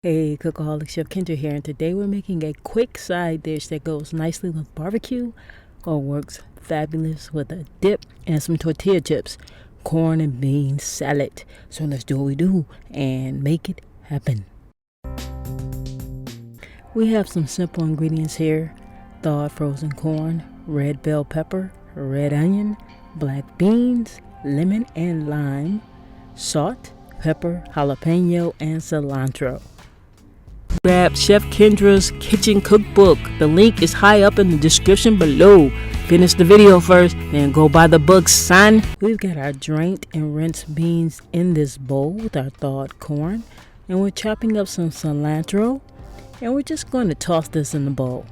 Hey, Cookaholic Chef Kendra here, and today we're making a quick side dish that goes nicely with barbecue or works fabulous with a dip and some tortilla chips, corn and bean salad. So let's do what we do and make it happen. We have some simple ingredients here: thawed frozen corn, red bell pepper, red onion, black beans, lemon and lime, salt, pepper, jalapeno, and cilantro. Grab Chef Kendra's kitchen cookbook. The link is high up in the description below. Finish the video first, then go buy the book, son. We've got our drained and rinsed beans in this bowl with our thawed corn, and we're chopping up some cilantro, and we're just going to toss this in the bowl.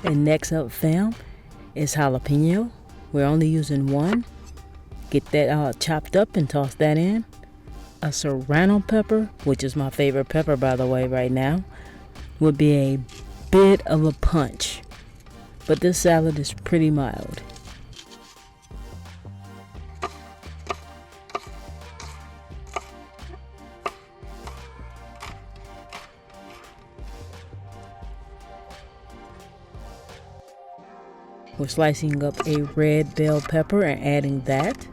And next up, fam, is jalapeno. We're only using one. Get that chopped up and toss that in. A serrano pepper, which is my favorite pepper by the way right now, would be a bit of a punch, but this salad is pretty mild. We're slicing up a red bell pepper and adding that.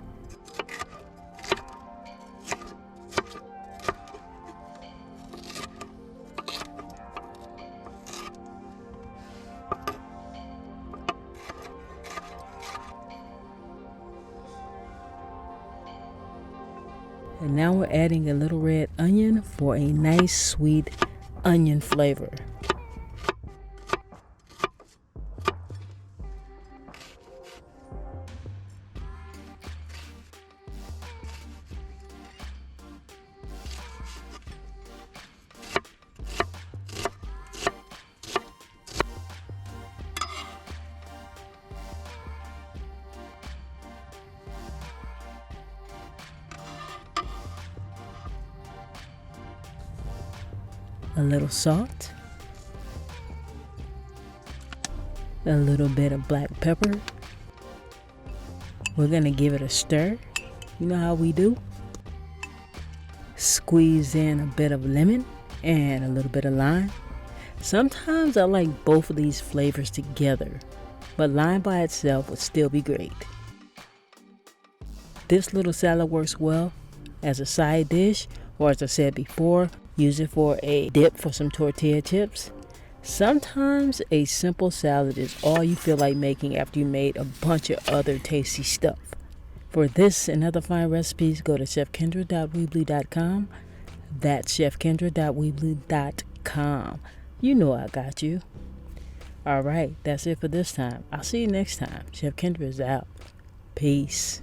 And now we're adding a little red onion for a nice sweet onion flavor. A little salt, a little bit of black pepper. We're gonna give it a stir. You know how we do. Squeeze in a bit of lemon and a little bit of lime. Sometimes I like both of these flavors together, but lime by itself would still be great. This little salad works well as a side dish, or as I said before, use it for a dip for some tortilla chips. Sometimes a simple salad is all you feel like making after you made a bunch of other tasty stuff. For this and other fine recipes, go to chefkendra.weebly.com. That's chefkendra.weebly.com. You know I got you. Alright, that's it for this time. I'll see you next time. Chef Kendra is out. Peace.